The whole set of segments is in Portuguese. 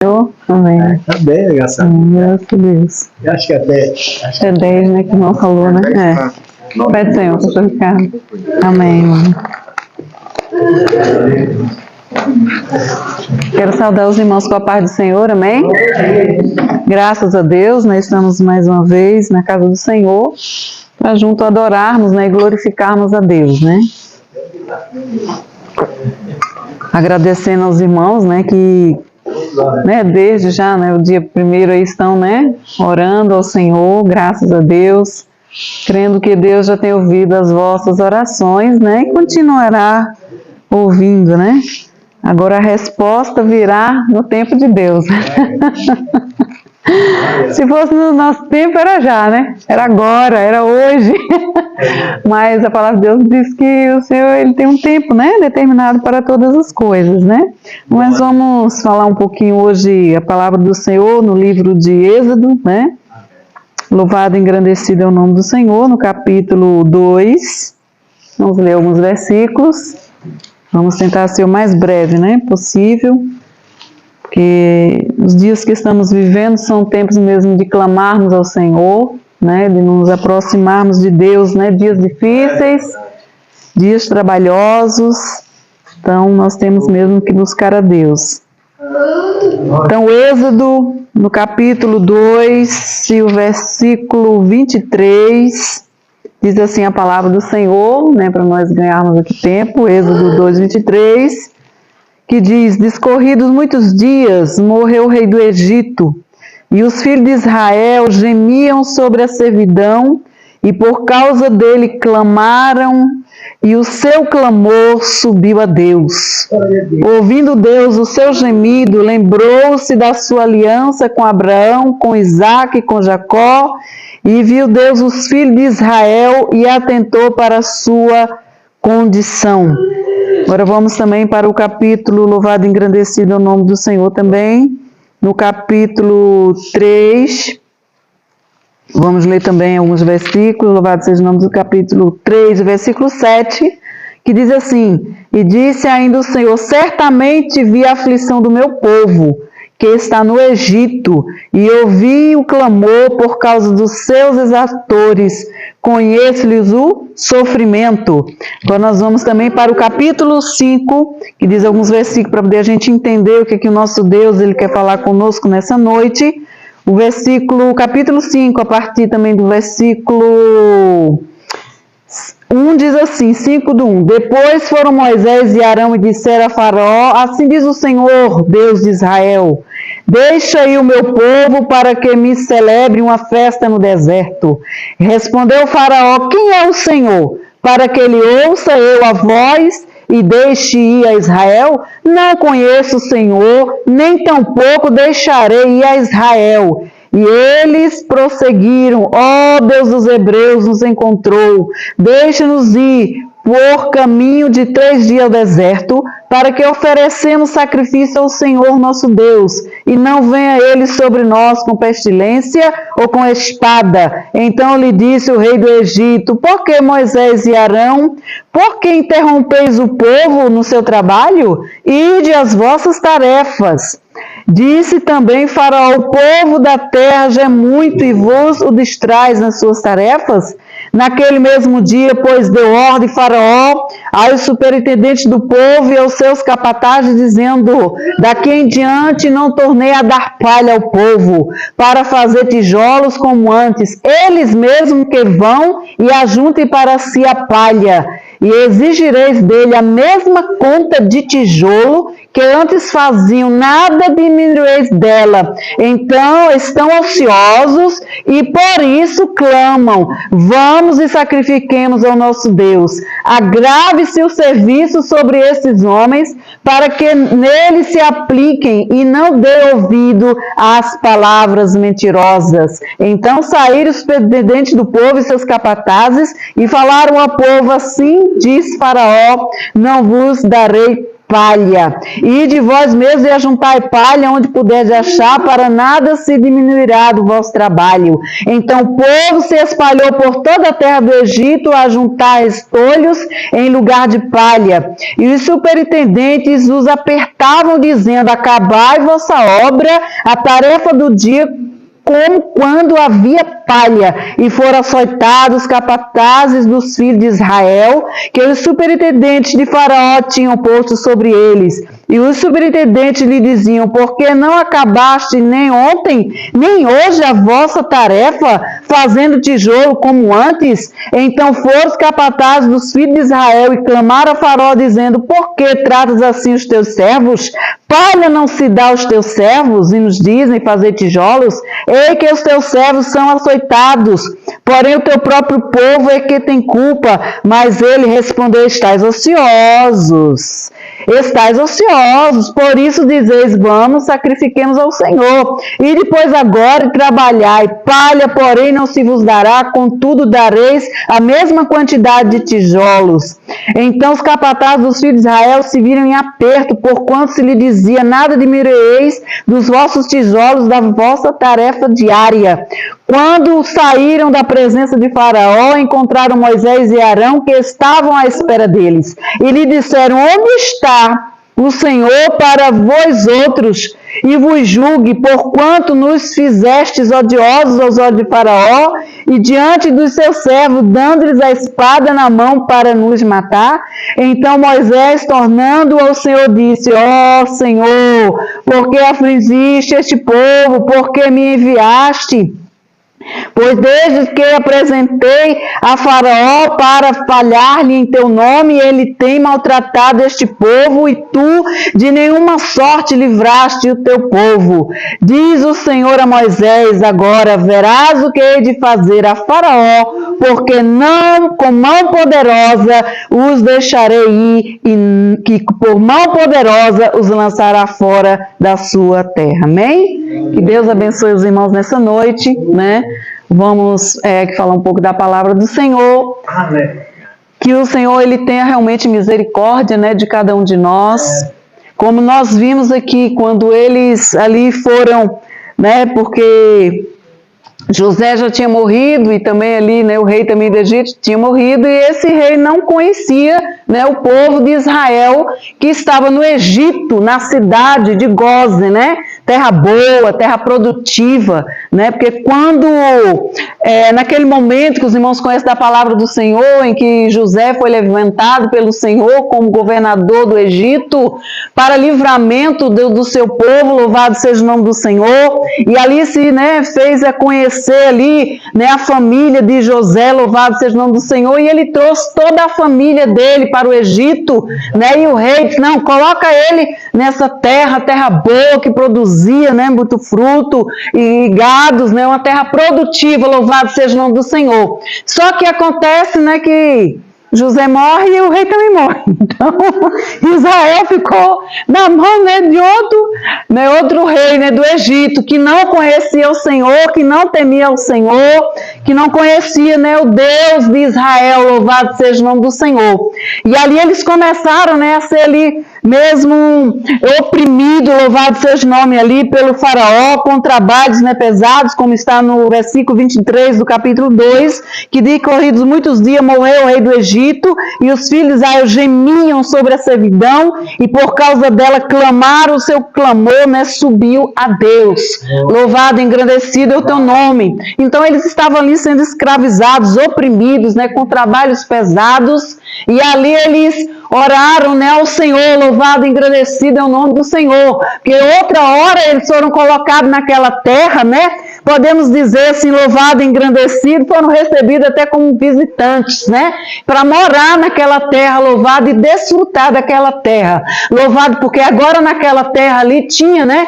Amém. Tá bem, graças a Deus. Graças a Deus. Eu acho que até... É 10, né, que não falou, né? Pede, Senhor, pastor Ricardo. Amém. Quero saudar os irmãos com a paz do Senhor, amém? Graças a Deus, nós estamos mais uma vez na casa do Senhor, para junto adorarmos, né, e glorificarmos a Deus, né? Agradecendo aos irmãos, né, que, né, desde já, né, o dia primeiro aí estão, né, orando ao Senhor, graças a Deus, crendo que Deus já tem ouvido as vossas orações, né, e continuará ouvindo, né? Agora a resposta virá no tempo de Deus. Se fosse no nosso tempo, era já, né? Era agora, era hoje. Mas a palavra de Deus diz que o Senhor, ele tem um tempo, né? Determinado para todas as coisas, né? Mas vamos falar um pouquinho hoje a palavra do Senhor no livro de Êxodo, né? Louvado e engrandecido é o nome do Senhor, no capítulo 2. Vamos ler alguns versículos. Vamos tentar ser o mais breve, né, possível, porque os dias que estamos vivendo são tempos mesmo de clamarmos ao Senhor, né, de nos aproximarmos de Deus, né, dias difíceis, dias trabalhosos, então nós temos mesmo que buscar a Deus. Então, Êxodo, no capítulo 2, e o versículo 23... diz assim a palavra do Senhor, né, para nós ganharmos aqui tempo, Êxodo 2:23, que diz: discorridos muitos dias, morreu o rei do Egito, e os filhos de Israel gemiam sobre a servidão, e por causa dele clamaram, e o seu clamor subiu a Deus. Ouvindo Deus o seu gemido, lembrou-se da sua aliança com Abraão, com Isaque e com Jacó, e viu Deus os filhos de Israel e atentou para a sua condição. Agora vamos também para o capítulo, louvado e engrandecido é o nome do Senhor também, no capítulo 3, vamos ler também alguns versículos, louvado seja o nome do capítulo 3, versículo 7, que diz assim: e disse ainda o Senhor, certamente vi a aflição do meu povo, que está no Egito, e ouvi o clamor por causa dos seus exatores, conheço-lhes o sofrimento. Agora nós vamos também para o capítulo 5, que diz alguns versículos para poder a gente entender o que o nosso Deus ele quer falar conosco nessa noite. O capítulo 5, a partir também do versículo 1 diz assim, 5:1. Depois foram Moisés e Arão e disseram a Faraó: assim diz o Senhor, Deus de Israel, deixa aí o meu povo para que me celebre uma festa no deserto. Respondeu o Faraó: quem é o Senhor, para que ele ouça eu a voz e deixe ir a Israel? Não conheço o Senhor, nem tampouco deixarei ir a Israel. E eles prosseguiram: ó Deus dos Hebreus nos encontrou, deixa-nos ir por caminho de 3 dias ao deserto, para que oferecemos sacrifício ao Senhor nosso Deus, e não venha ele sobre nós com pestilência ou com espada. Então lhe disse o rei do Egito: por que Moisés e Arão? Por que interrompeis o povo no seu trabalho? Ide às vossas tarefas. Disse também Faraó: o povo da terra já é muito e vos o distrais nas suas tarefas? Naquele mesmo dia, pois, deu ordem Faraó aos superintendentes do povo e aos seus capatazes, dizendo: daqui em diante não tornei a dar palha ao povo, para fazer tijolos como antes. Eles mesmos que vão e ajuntem para si a palha, e exigireis dele a mesma conta de tijolo que antes faziam, nada diminuireis dela. Então estão ociosos e por isso clamam: vamos e sacrifiquemos ao nosso Deus. Agrave-se o serviço sobre esses homens, para que neles se apliquem e não dê ouvido às palavras mentirosas. Então saíram os presidentes do povo e seus capatazes e falaram ao povo: assim diz Faraó: não vos darei palha. Ide vós mesmos e ajuntai palha onde puderdes achar, para nada se diminuirá do vosso trabalho. Então o povo se espalhou por toda a terra do Egito a juntar estolhos em lugar de palha. E os superintendentes os apertavam, dizendo: acabai vossa obra, a tarefa do dia, como quando havia palha, e foram açoitados capatazes dos filhos de Israel, que os superintendentes de Faraó tinham posto sobre eles. E os superintendentes lhe diziam: por que não acabaste nem ontem, nem hoje a vossa tarefa, fazendo tijolo como antes? Então foram os capatazes dos filhos de Israel e clamaram a Faraó, dizendo: por que tratas assim os teus servos? Palha não se dá aos teus servos, e nos dizem fazer tijolos? Ei, que os teus servos são açoitados, porém o teu próprio povo é que tem culpa. Mas ele respondeu: estais ociosos, por isso dizeis: vamos, sacrifiquemos ao Senhor. E depois agora trabalhai, palha, porém, não se vos dará, contudo dareis a mesma quantidade de tijolos. Então os capatazes dos filhos de Israel se viram em aperto, porquanto se lhe dizia: nada diminuireis dos vossos tijolos da vossa tarefa diária. Quando saíram da presença de Faraó, encontraram Moisés e Arão, que estavam à espera deles, e lhe disseram: onde está o Senhor para vós outros, e vos julgue, porquanto nos fizestes odiosos aos olhos de Faraó, e diante dos seus servos, dando-lhes a espada na mão para nos matar? Então Moisés, tornando ao Senhor, disse: ó Senhor, por que afligiste este povo? Por que me enviaste? Pois desde que apresentei a Faraó para falhar-lhe em teu nome, ele tem maltratado este povo, e tu de nenhuma sorte livraste o teu povo. Diz o Senhor a Moisés: agora verás o que hei de fazer a Faraó, porque não com mão poderosa os deixarei ir, e que por mão poderosa os lançará fora da sua terra. Amém? Que Deus abençoe os irmãos nessa noite, né? Vamos falar um pouco da palavra do Senhor. Amém. Que o Senhor ele tenha realmente misericórdia, né, de cada um de nós. Como nós vimos aqui, quando eles ali foram, né, porque José já tinha morrido, e também ali, né, o rei também do Egito tinha morrido, e esse rei não conhecia, né, o povo de Israel que estava no Egito, na cidade de Gósen, né? Terra boa, terra produtiva, né? Porque quando, naquele momento que os irmãos conhecem da palavra do Senhor, em que José foi levantado pelo Senhor como governador do Egito, para livramento do seu povo, louvado seja o nome do Senhor, e ali se, né, fez conhecer ali, né, a família de José, louvado seja o nome do Senhor, e ele trouxe toda a família dele para o Egito, né? E o rei disse: não, coloca ele nessa terra boa, que produzia, né, muito fruto e gados, né, uma terra produtiva, louvado seja o nome do Senhor. Só que acontece, né, que José morre e o rei também morre. Então, Israel ficou na mão, né, de outro rei, né, do Egito, que não conhecia o Senhor, que não temia o Senhor, que não conhecia, né, o Deus de Israel, louvado seja o nome do Senhor. E ali eles começaram, né, a ser ali mesmo oprimido, louvado seja o nome ali, pelo Faraó, com trabalhos, né, pesados, como está no versículo 23 do capítulo 2, que diz: corridos muitos dias morreu o rei do Egito, e os filhos de Israel gemiam sobre a servidão, e por causa dela clamaram, o seu clamor, né, subiu a Deus. Louvado e engrandecido é o teu nome. Então eles estavam ali sendo escravizados, oprimidos, né, com trabalhos pesados, e ali eles oraram, né, ao Senhor, louvado e engrandecido é o nome do Senhor, porque outra hora eles foram colocados naquela terra, né, podemos dizer assim, louvado e engrandecido, foram recebidos até como visitantes, né, para morar naquela terra, louvado, e desfrutar daquela terra, louvado, porque agora naquela terra ali tinha, né,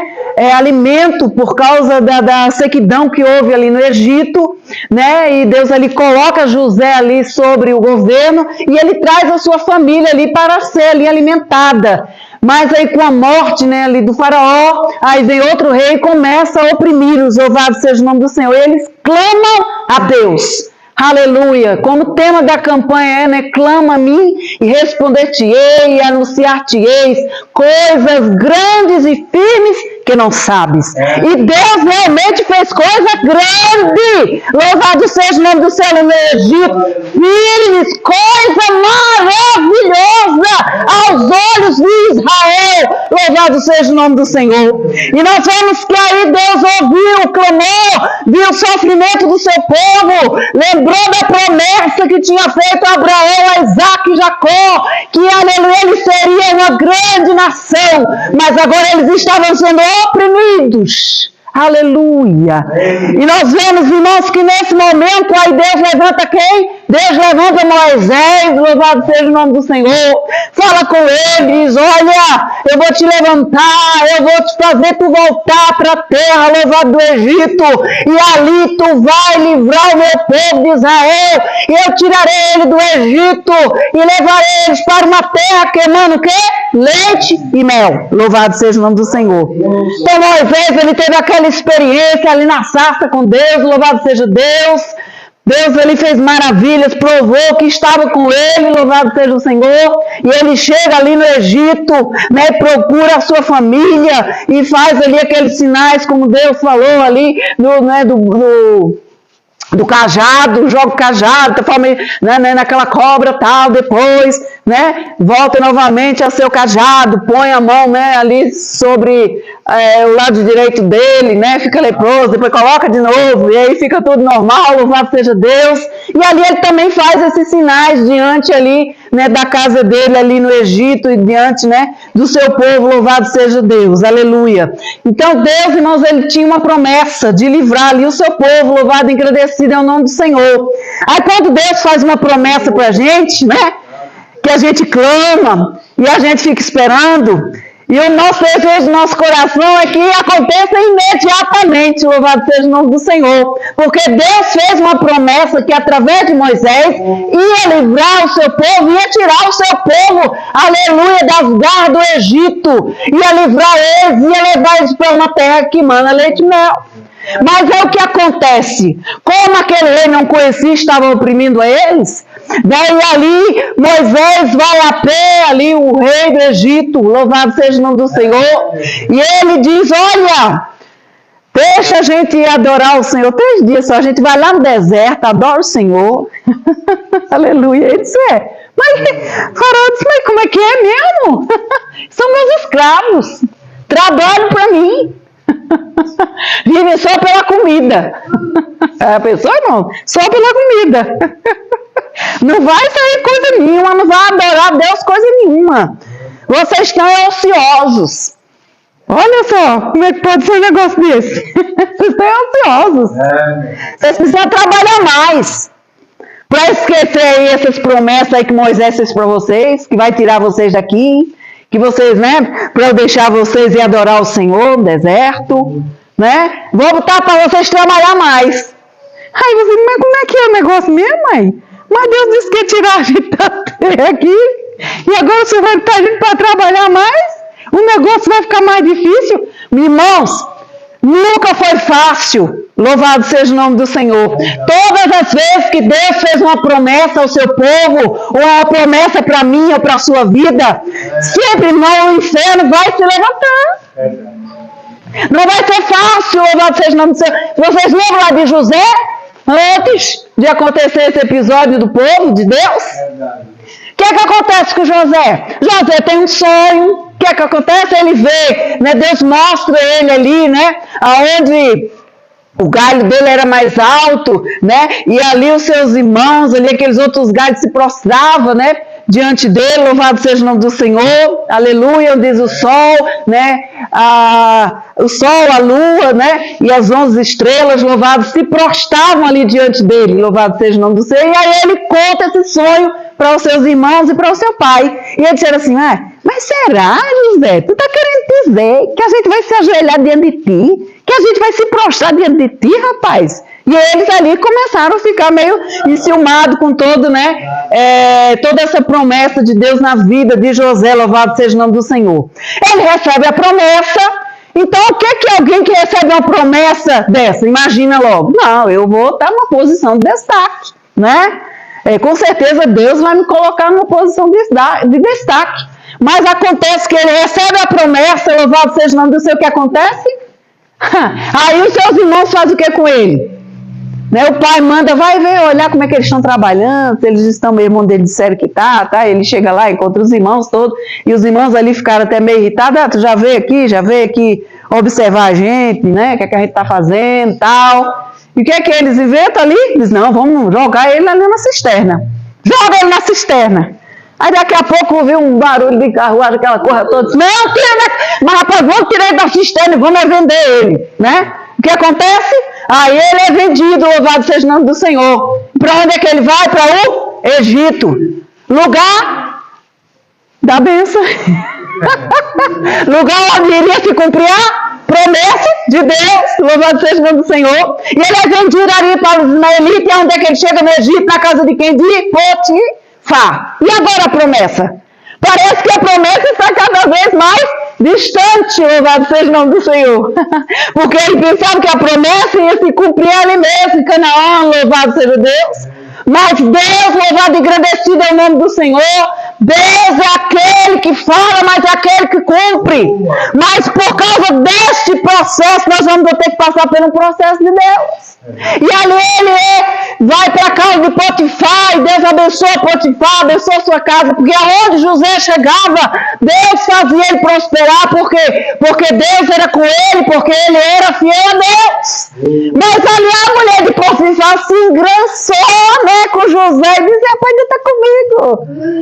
alimento por causa da sequidão que houve ali no Egito, né, e Deus ali coloca José ali sobre o governo, e ele traz a sua família ali para ser ali alimentada. Mas aí com a morte, né, ali do Faraó, aí vem outro rei e começa a oprimir-os, louvado seja o nome do Senhor. E eles clamam a Deus. Aleluia. Como tema da campanha é, né? Clama a mim e responder-te-ei e anunciar-te-eis coisas grandes e firmes que não sabes. E Deus realmente fez coisa grande. Louvado seja o nome do céu no Egito. Firmes, coisa maravilhosa aos olhos de Israel. Louvado seja o nome do Senhor. E nós vemos que aí Deus ouviu o clamor, viu o sofrimento do seu povo, lembrou da promessa que tinha feito a Abraão, a Isaac e Jacó, que aleluia, eles seriam uma grande nação, mas agora eles estavam sendo oprimidos. Aleluia. E nós vemos, irmãos, que nesse momento aí Deus levanta quem? Deus levanta Moisés, louvado seja o nome do Senhor. Fala com ele, diz, olha, eu vou te levantar, eu vou te fazer tu voltar para a terra, louvado do Egito, e ali tu vai livrar o meu povo de Israel, e eu tirarei ele do Egito, e levarei eles para uma terra queimando o quê? Leite e mel. Louvado seja o nome do Senhor. Então Moisés, ele teve aquela experiência ali na sarça com Deus, louvado seja Deus. Deus, ele fez maravilhas, provou que estava com ele, louvado seja o Senhor. E ele chega ali no Egito, né, procura a sua família e faz ali aqueles sinais, como Deus falou ali, do cajado, joga o cajado, naquela cobra tal, depois, né, volta novamente ao seu cajado, põe a mão, né, ali sobre o lado direito dele, né, fica leproso, depois coloca de novo, e aí fica tudo normal, louvado seja Deus. E ali ele também faz esses sinais diante ali, né, da casa dele ali no Egito e diante, né, do seu povo, louvado seja Deus, aleluia. Então Deus, irmãos, ele tinha uma promessa de livrar ali o seu povo, louvado e agradecido é o nome do Senhor. Aí quando Deus faz uma promessa pra gente, né, que a gente clama e a gente fica esperando, e o nosso desejo do nosso coração é que aconteça imediatamente, louvado seja o nome do Senhor, porque Deus fez uma promessa que através de Moisés ia livrar o seu povo, ia tirar o seu povo, aleluia, das garras do Egito, ia livrar eles, ia levar eles para uma terra que mana leite e mel. Mas é o que acontece, como aquele rei não conhecia, estava oprimindo a eles, daí ali Moisés vai a pé, ali o rei do Egito, louvado seja o nome do Senhor, e ele diz, olha, deixa a gente ir adorar o Senhor, 3 dias só, a gente vai lá no deserto, adora o Senhor, aleluia, ele disse, mas Faraó disse, mas como é que é mesmo? São meus escravos, trabalham para mim. Vivem só pela comida. A pessoa não, só pela comida. Não vai sair coisa nenhuma, não vai adorar a Deus coisa nenhuma. Vocês estão ociosos. Olha só, como é que pode ser um negócio desse? Vocês estão ociosos. Vocês precisam trabalhar mais. Para esquecer aí essas promessas aí que Moisés fez para vocês, que vai tirar vocês daqui. Que vocês, né, para eu deixar vocês ir adorar o Senhor no deserto, né, vou botar para vocês trabalhar mais. Aí você, mas como é que é o negócio mesmo, mãe? Mas Deus disse que ia tirar a gente aqui, e agora você vai estar indo para trabalhar mais? O negócio vai ficar mais difícil? Irmãos, nunca foi fácil, louvado seja o nome do Senhor. Todas as vezes que Deus fez uma promessa ao seu povo, ou uma promessa para mim ou para a sua vida, sempre não, o inferno vai se levantar. Não vai ser fácil, louvado seja o nome do Senhor. Vocês lembram lá de José? Antes de acontecer esse episódio do povo de Deus? O que é que acontece com José? José tem um sonho. O que é que acontece? Ele vê, né? Deus mostra ele ali, né? Aonde o galho dele era mais alto, né? E ali os seus irmãos, ali aqueles outros galhos se prostravam, né? Diante dele, louvado seja o nome do Senhor, aleluia, diz o sol, né? O sol, a lua, né? E as 11 estrelas, louvados, se prostravam ali diante dele, louvado seja o nome do Senhor. E aí ele conta esse sonho para os seus irmãos e para o seu pai. E ele disse assim, mas será, José, tu está querendo dizer que a gente vai se ajoelhar diante de ti? Que a gente vai se prostrar diante de ti, rapaz? E eles ali começaram a ficar meio enciumados com todo, né, toda essa promessa de Deus na vida de José, louvado seja o nome do Senhor. Ele recebe a promessa. Então, o que é que alguém que recebe uma promessa dessa? Imagina logo. Não, eu vou estar numa posição de destaque. né? Com certeza Deus vai me colocar numa posição de destaque. Mas acontece que ele recebe a promessa, louvado seja o nome do Senhor, o que acontece? Aí os seus irmãos fazem o que com ele? Né? O pai manda, vai ver, olhar como é que eles estão trabalhando, se eles estão, o irmão dele disseram que tá, ele chega lá, encontra os irmãos todos, e os irmãos ali ficaram até meio irritados, tu já veio aqui observar a gente, né, o que é que a gente tá fazendo, tal, e o que é que eles inventam ali? Diz, não, vamos jogar ele ali na cisterna, joga ele na cisterna. Aí daqui a pouco ouviu um barulho de carruagem, aquela coisa toda, disse, não, mas rapaz, vamos tirar ele da cisterna e vamos vender ele, né? O que acontece? Aí ele é vendido, louvado seja o nome do Senhor. Para onde é que ele vai? Para o Egito. Lugar da bênção. Lugar onde iria se cumprir a promessa de Deus, louvado seja o nome do Senhor. E ele é vendido ali para os ismaelitas. E onde é que ele chega no Egito? Na casa de quem? De Potifar. E agora a promessa? Parece que a promessa está cada vez mais distante, louvado seja o nome do Senhor. Porque ele pensava que a promessa ia se cumprir ali mesmo, em Canaã, louvado seja Deus. Mas Deus, louvado e agradecido é o nome do Senhor. Deus é aquele que fala, mas é aquele que cumpre. Mas por causa deste processo, nós vamos ter que passar pelo processo de Deus. E ali ele vai para a casa de Potifar, e Deus abençoa Potifar, abençoa sua casa, porque aonde José chegava, Deus fazia ele prosperar, porque Deus era com ele, porque ele era fiel a Deus. Mas ali a mulher de Potifar se engraçou, né, com José, e disse, rapaz, Deus está comigo.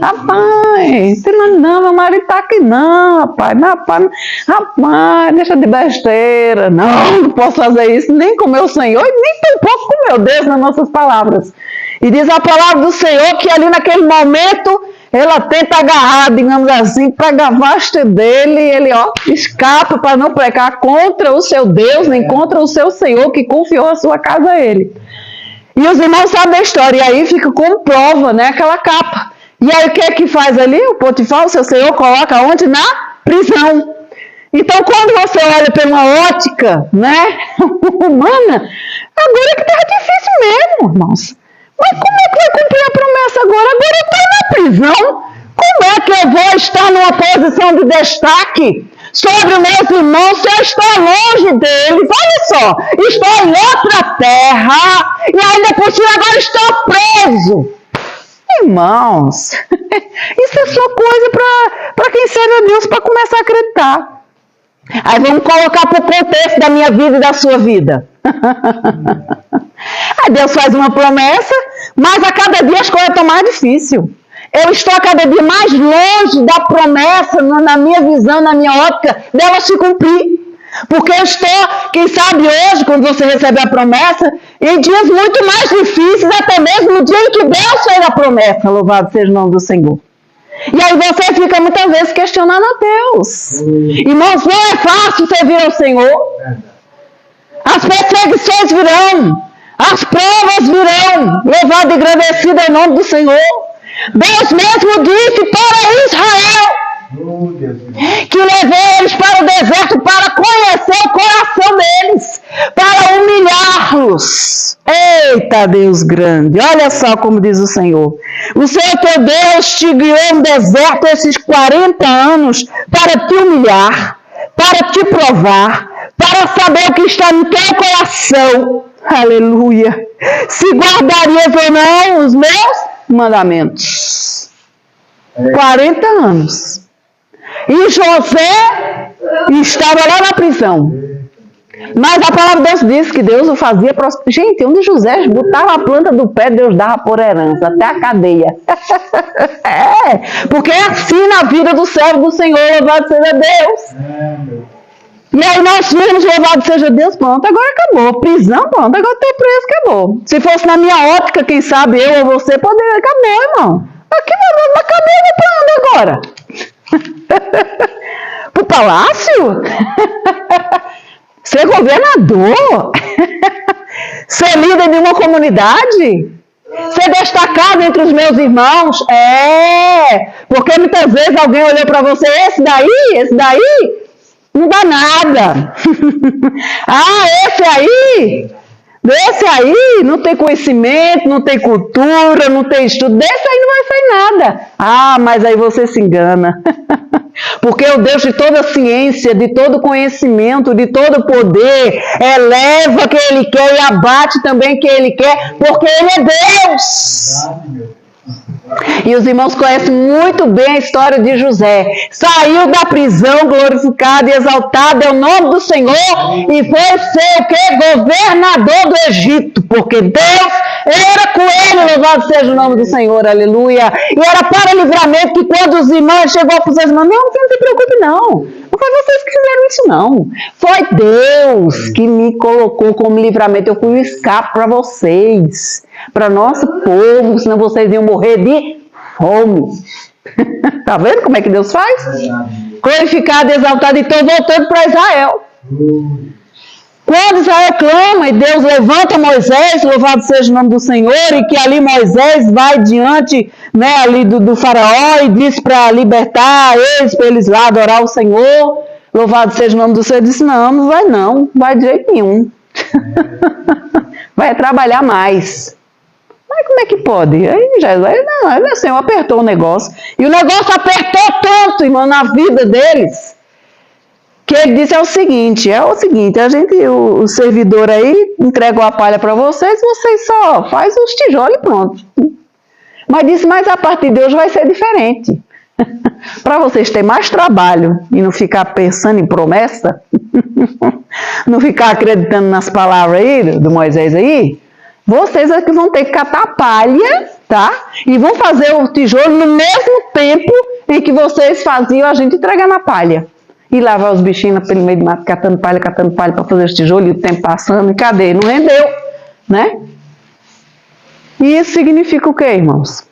Rapaz, não, meu marido está aqui não, rapaz, deixa de besteira, não posso fazer isso, nem com meu Senhor, e nem tampouco com meu Deus, nas nossas palavras. E diz a palavra do Senhor que ali naquele momento, ela tenta agarrar, digamos assim, para a vasta dele, e ele escapa para não pecar contra o seu Deus, nem contra o seu Senhor, que confiou a sua casa a ele. E os irmãos sabem da história, e aí fica como prova, né, aquela capa. E aí o que é que faz ali? O Potifar, o seu Senhor, coloca onde? Na prisão. Então, quando você olha por uma ótica, né, humana, agora que estava difícil mesmo, irmãos. Mas como é que vai cumprir a promessa agora? Agora eu estou na prisão. Como é que eu vou estar numa posição de destaque sobre meus irmãos se eu estou longe deles? Olha só, estou em outra terra e ainda por cima agora estou preso. Irmãos, isso é só coisa para quem serve a Deus para começar a acreditar. Aí vamos colocar para o contexto da minha vida e da sua vida. Aí Deus faz uma promessa, mas a cada dia as coisas estão mais difíceis. Eu estou a cada dia mais longe da promessa, na minha visão, na minha ótica, dela se cumprir. Porque eu estou, quem sabe hoje, quando você recebe a promessa, em dias muito mais difíceis, até mesmo no dia em que Deus fez a promessa, louvado seja o nome do Senhor. E aí você fica muitas vezes questionando a Deus. Irmãos, não é fácil servir ao Senhor. As perseguições virão, as provas virão, louvado e agradecido é o nome do Senhor. Deus mesmo disse para Israel que levou eles para o deserto para conhecer o coração deles, para humilhá-los. Eita Deus grande, olha só como diz o Senhor. O Senhor teu Deus te guiou no deserto esses 40 anos para te humilhar, para te provar, para saber o que está no teu coração. Aleluia. Se guardarias ou não os meus mandamentos. 40 anos. E José estava lá na prisão. Mas a palavra de Deus diz que Deus o fazia prosperar. Gente, onde José botava a planta do pé, Deus dava por herança, até a cadeia. Porque é assim na vida do servo do Senhor, louvado seja Deus. E aí nós vimos, louvado seja Deus, pronto, agora acabou. Prisão, pronto, agora estou preso, acabou. Se fosse na minha ótica, quem sabe eu ou você, poderia, acabou, irmão. Aqui na cadeia, para onde agora? Pro palácio? Ser governador? Ser líder de uma comunidade? Ser destacado entre os meus irmãos? Porque muitas vezes alguém olhou para você, esse daí, não dá nada. Esse aí, Desse aí não tem conhecimento, não tem cultura, não tem estudo. Desse aí não vai sair nada. Ah, mas aí você se engana. Porque o Deus de toda ciência, de todo conhecimento, de todo poder, eleva quem Ele quer e abate também quem Ele quer, porque Ele é Deus. E os irmãos conhecem muito bem a história de José. Saiu da prisão glorificado e exaltado é o nome do Senhor e foi ser o quê? Governador do Egito, porque Deus era com ele, louvado seja o nome do Senhor, aleluia. E era para livramento que quando os irmãos chegou para os irmãos, não, você não se preocupe não. Não foi vocês que fizeram isso não. Foi Deus que me colocou como livramento. Eu fui um escape para vocês, para nosso povo, senão vocês iam morrer de fome. Tá vendo como é que Deus faz? Glorificado, exaltado, e estou voltando para Israel. Quando Israel clama e Deus levanta Moisés, louvado seja o nome do Senhor, e que ali Moisés vai diante, né, ali do faraó e diz para libertar eles, para eles lá adorar o Senhor, louvado seja o nome do Senhor, disse, não vai de jeito nenhum. Vai trabalhar mais. Mas como é que pode? Aí Jesus, não, o Senhor apertou o negócio. E o negócio apertou tanto, irmão, na vida deles, que ele disse o seguinte, o servidor aí entregou a palha para vocês só faz os tijolos e pronto. Mas disse, mas a partir de hoje vai ser diferente. Para vocês terem mais trabalho e não ficar pensando em promessa, não ficar acreditando nas palavras aí do Moisés aí, vocês é que vão ter que catar a palha, tá? E vão fazer o tijolo no mesmo tempo em que vocês faziam a gente entregar na palha. E lavar os bichinhos pelo meio do mato, catando palha para fazer os tijolos, e o tempo passando, e cadê? Não rendeu, né? E isso significa o quê, irmãos?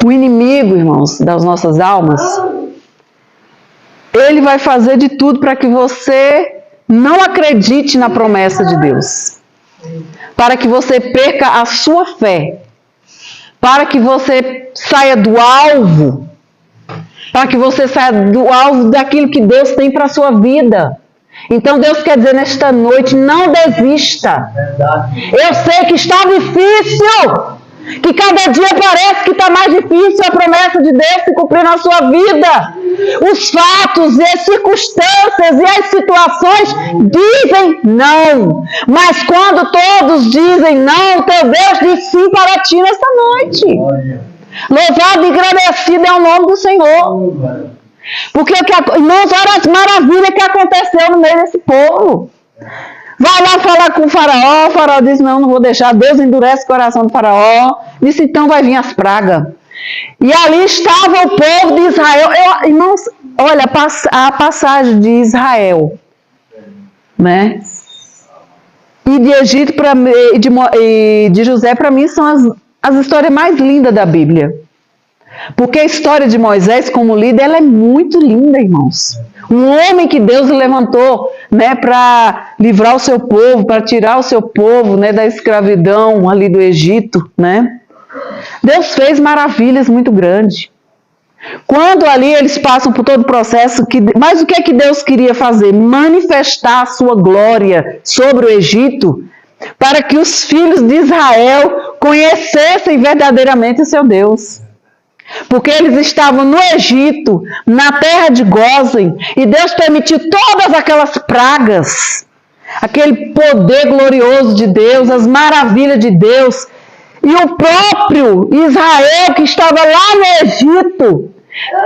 O inimigo, irmãos, das nossas almas, ele vai fazer de tudo para que você não acredite na promessa de Deus, para que você perca a sua fé, para que você saia do alvo, para que você saia do alvo daquilo que Deus tem para a sua vida. Então Deus quer dizer nesta noite, não desista. Eu sei que está difícil, que cada dia parece que está mais difícil a promessa de Deus se cumprir na sua vida. Os fatos e as circunstâncias e as situações dizem não. Mas quando todos dizem não, teu Deus diz sim para ti nesta noite. Louvado e agradecido é o nome do Senhor. Porque, irmãos, olha as maravilhas que aconteceu no meio desse povo. Vai lá falar com o faraó diz, não vou deixar, Deus endurece o coração do faraó, disse, então vai vir as pragas. E ali estava o povo de Israel, irmãos, olha, a passagem de Israel, né, e de Egito e de José, para mim, são as histórias mais lindas da Bíblia. Porque a história de Moisés como líder, ela é muito linda, irmãos. Um homem que Deus levantou, né, para livrar o seu povo, para tirar o seu povo, né, da escravidão ali do Egito, né? Deus fez maravilhas muito grandes. Quando ali eles passam por todo o processo, mas o que é que Deus queria fazer? Manifestar a sua glória sobre o Egito, para que os filhos de Israel conhecessem verdadeiramente o seu Deus. Porque eles estavam no Egito, na terra de Gósen, e Deus permitiu todas aquelas pragas, aquele poder glorioso de Deus, as maravilhas de Deus, e o próprio Israel que estava lá no Egito,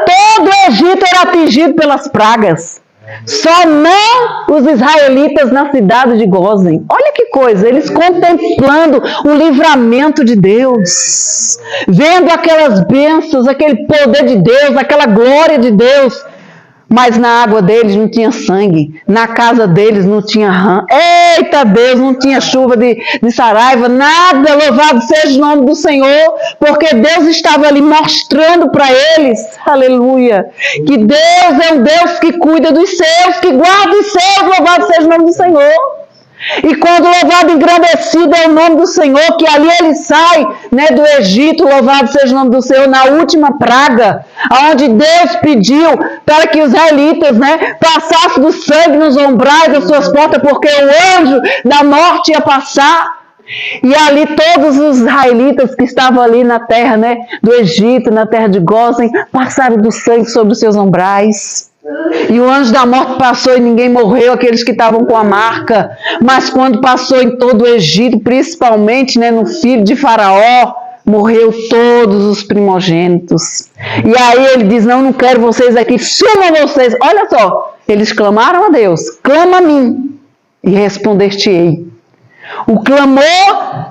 todo o Egito era atingido pelas pragas. Só não os israelitas na cidade de Gósen. Olha que coisa, eles contemplando o livramento de Deus, vendo aquelas bênçãos, aquele poder de Deus, aquela glória de Deus. Mas na água deles não tinha sangue, na casa deles não tinha rã. Eita Deus, não tinha chuva de saraiva, nada, louvado seja o nome do Senhor, porque Deus estava ali mostrando para eles, aleluia, que Deus é um Deus que cuida dos seus, que guarda os seus, louvado seja o nome do Senhor. E quando louvado e engrandecido é o nome do Senhor, que ali ele sai, né, do Egito, louvado seja o nome do Senhor, na última praga, onde Deus pediu para que os israelitas, né, passassem do sangue nos umbrais das suas portas, porque o anjo da morte ia passar. E ali todos os israelitas que estavam ali na terra, né, do Egito, na terra de Gósen, passaram do sangue sobre os seus umbrais. E o anjo da morte passou e ninguém morreu, aqueles que estavam com a marca. Mas quando passou em todo o Egito, principalmente, né, no filho de Faraó, morreu todos os primogênitos. E aí ele diz, não quero vocês aqui, sumam vocês. Olha só, eles clamaram a Deus, clama a mim e responder-te-ei. O clamor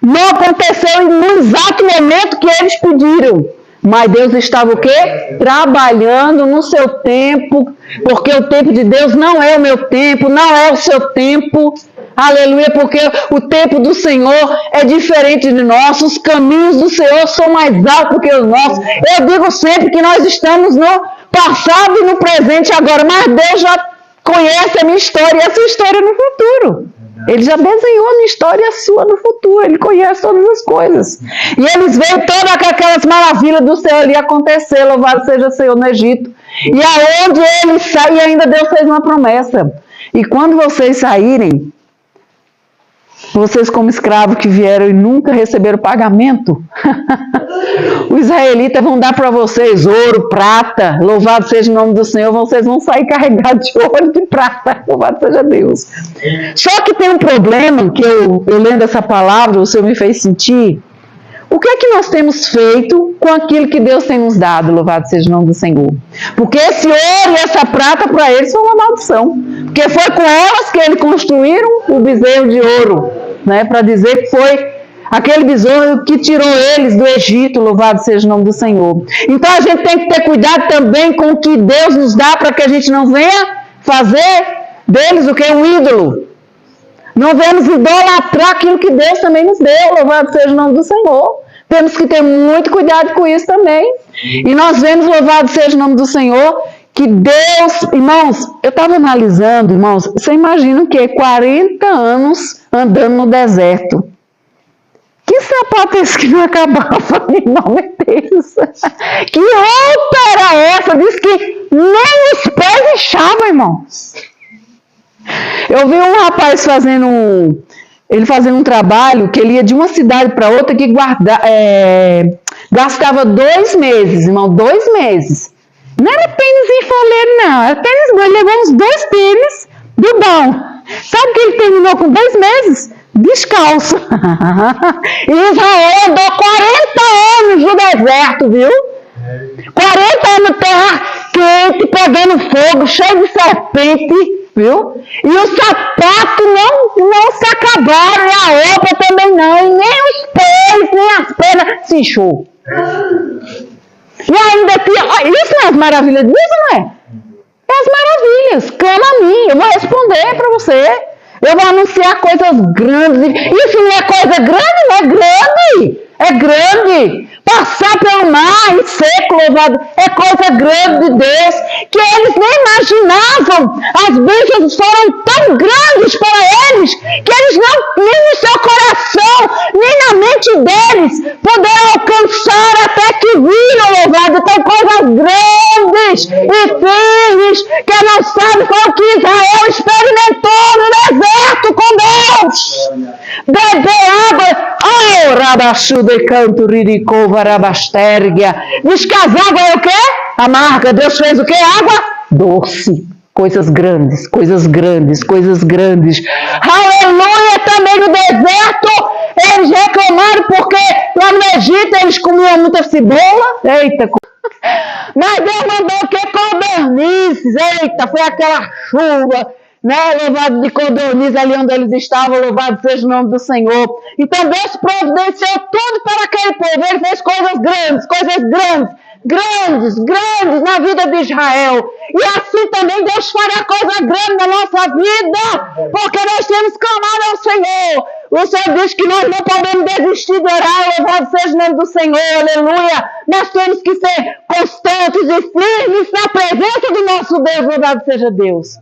não aconteceu no exato momento que eles pediram. Mas Deus estava o quê? Trabalhando no seu tempo, porque o tempo de Deus não é o meu tempo, não é o seu tempo. Aleluia, porque o tempo do Senhor é diferente de nós, os caminhos do Senhor são mais altos do que os nossos. Eu digo sempre que nós estamos no passado e no presente agora, mas Deus já conhece a minha história e a sua história no futuro. Ele já desenhou a minha história e a sua no futuro. Ele conhece todas as coisas. E eles veem todas aquelas maravilhas do Senhor ali acontecer. Louvado seja o Senhor no Egito. E aonde eles saem, ainda Deus fez uma promessa. E quando vocês saírem, vocês como escravos que vieram e nunca receberam pagamento, os israelitas vão dar para vocês ouro, prata, louvado seja o nome do Senhor, vocês vão sair carregados de ouro e de prata, louvado seja Deus. Só que tem um problema, que eu lendo essa palavra, o Senhor me fez sentir, o que é que nós temos feito com aquilo que Deus tem nos dado, louvado seja o nome do Senhor? Porque esse ouro e essa prata para eles foi uma maldição, porque foi com elas que eles construíram o bezerro de ouro, né, para dizer que foi aquele bezerro que tirou eles do Egito, louvado seja o nome do Senhor. Então a gente tem que ter cuidado também com o que Deus nos dá, para que a gente não venha fazer deles o que? Um ídolo. Não vamos idolatrar aquilo que Deus também nos deu, louvado seja o nome do Senhor. Temos que ter muito cuidado com isso também. E nós vemos, louvado seja o nome do Senhor, que Deus, irmãos, eu estava analisando, irmãos, você imagina o quê? 40 anos andando no deserto. Que sapato é esse que não acabava, em nome de Deus? Que roupa era essa? Diz que nem os pés inchavam, irmãos. Eu vi um rapaz fazendo um trabalho que ele ia de uma cidade para outra que gastava 2 meses, irmão, 2 meses. Não era tênis em foleiro, não. Era tênis bom. Ele levou uns 2 tênis do bom. Sabe que ele terminou com 2 meses? Descalço. E Israel andou 40 anos no deserto, viu? 40 anos terra quente, pegando fogo, cheio de serpente, viu? E os sapatos não se acabaram, e a roupa também não, e nem os pés, nem as pernas se inchou. E ainda aqui, isso não é as maravilhas de Deus, não é? É as maravilhas. Clama a mim, eu vou responder para você. Eu vou anunciar coisas grandes. Isso não é coisa grande, não é grande. É grande. Passar pelo mar em seco, louvado, é coisa grande de Deus, que eles nem imaginavam. As bênçãos foram tão grandes para eles, que eles não, nem no seu coração, nem na mente deles, puderam alcançar até que viram, louvado. Tem coisas grandes e firmes, que não sabe foi o que Israel experimentou no deserto com Deus. Beber água, rabachu de canto, riricova, rabastérgia. Diz que as águas é o quê? Amarga. Deus fez o quê? Água doce. Coisas grandes, coisas grandes, coisas grandes. Aleluia! Também no deserto, eles reclamaram porque lá no Egito eles comiam muita cebola. Eita! Mas Deus mandou o quê? Codornizes. Eita, foi aquela chuva, né, louvado de codorniz ali onde eles estavam, louvado seja o nome do Senhor. Então Deus providenciou tudo para aquele povo. Ele fez coisas grandes na vida de Israel. E assim também Deus fará coisa grande na nossa vida, porque nós temos clamado ao Senhor. O Senhor diz que nós não podemos desistir de orar, louvado seja o nome do Senhor, aleluia. Nós temos que ser constantes e firmes na presença do nosso Deus, louvado seja Deus.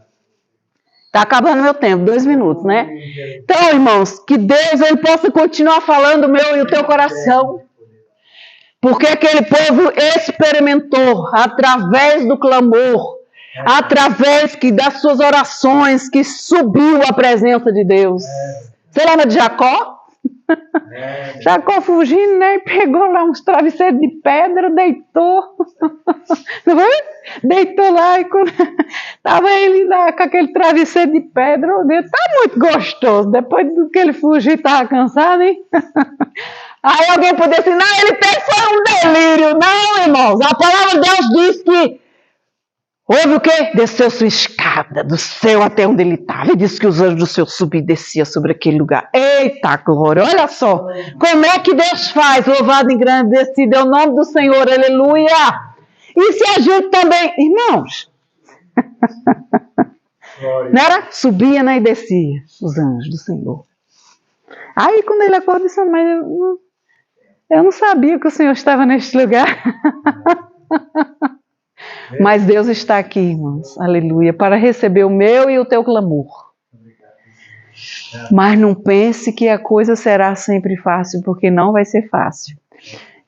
Tá acabando meu tempo, 2 minutos, né? Então, irmãos, que Deus ele possa continuar falando o meu e o teu coração. Porque aquele povo experimentou através do clamor, através das suas orações, que subiu a presença de Deus. Você lembra de Jacó? Jacó fugindo, né? Pegou lá uns travesseiros de pedra, deitou. Não foi? Deitou lá e quando estava ele lá com aquele travesseiro de pedra, tá muito gostoso. Depois do que ele fugiu, estava cansado, hein? Aí alguém podia dizer, não, ele teve foi um delírio. Não, irmãos, a palavra de Deus diz que houve o quê? Desceu sua escada do céu até onde ele estava. E disse que os anjos do céu subiam e desciam sobre aquele lugar. Eita glória, olha só. Como é que Deus faz? Louvado e engrandecido é o nome do Senhor, aleluia. E se a gente também, irmãos, não era? Subia, né, e descia os anjos do Senhor. Aí quando ele acordou, disse, mas eu não sabia que o Senhor estava neste lugar. Mas Deus está aqui, irmãos, aleluia, para receber o meu e o teu clamor. Mas não pense que a coisa será sempre fácil, porque não vai ser fácil.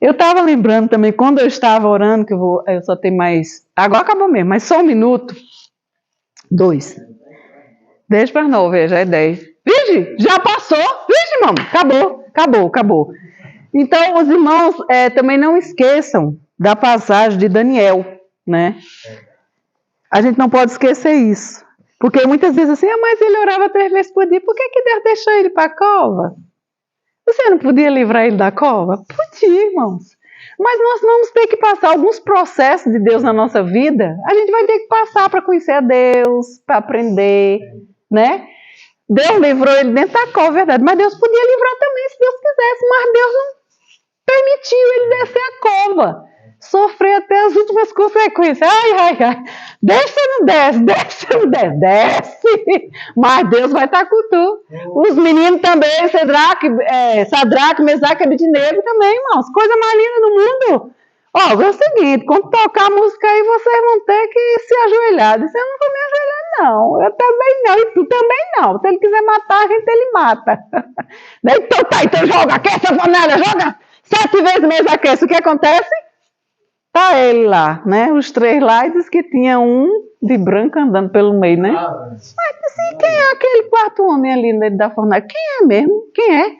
Eu estava lembrando também, quando eu estava orando, que eu só tenho mais... Agora acabou mesmo, mas só 1 minuto. 2. 10 para 9, já é 10. Vixe, já passou. Vixe, irmão, acabou. Então, os irmãos também não esqueçam da passagem de Daniel, né? A gente não pode esquecer isso. Porque muitas vezes assim, mas ele orava 3 vezes por dia, por que Deus deixou ele para a cova? Você não podia livrar ele da cova? Podia, irmãos. Mas nós vamos ter que passar alguns processos de Deus na nossa vida. A gente vai ter que passar para conhecer a Deus, para aprender, né? Deus livrou ele dentro da cova, verdade. Mas Deus podia livrar também se Deus quisesse. Mas Deus não permitiu ele descer a cova. Sofrer até as últimas consequências. Ai. Desce ou não desce? Desce. Mas Deus vai estar com tu. Os meninos também, Sadraque, Mesaque e Abednego também, irmãos. Coisa mais linda do mundo. Ó, é o seguinte, quando tocar a música aí, vocês vão ter que se ajoelhar. Eu disse, eu não vou me ajoelhar, não. Eu também não, e tu também não. Se ele quiser matar, a gente ele mata. Então joga, aquece a panela, joga 7 vezes mesmo aquece. O que acontece? Tá ele lá, né? Os 3 lá, e diz que tinha um de branco andando pelo meio, né? Mas assim, quem é aquele 4º homem ali dentro da fornalha? Quem é mesmo? Quem é?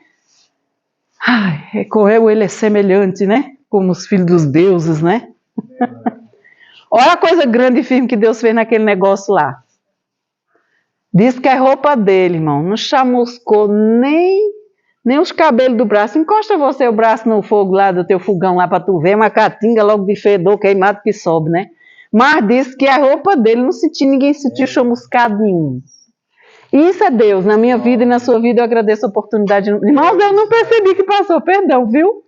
Ai, com ele é semelhante, né? Como os filhos dos deuses, né? Olha a coisa grande e firme que Deus fez naquele negócio lá. Diz que a roupa dele, irmão, não chamuscou nem os cabelos do braço. Encosta você o braço no fogo lá do teu fogão lá para tu ver, uma caatinga logo de fedor queimado que sobe, né? Mas diz que a roupa dele ninguém sentiu chamuscado nenhum. Isso é Deus, na minha vida e na sua vida eu agradeço a oportunidade. Irmãos, eu não percebi que passou, perdão, viu?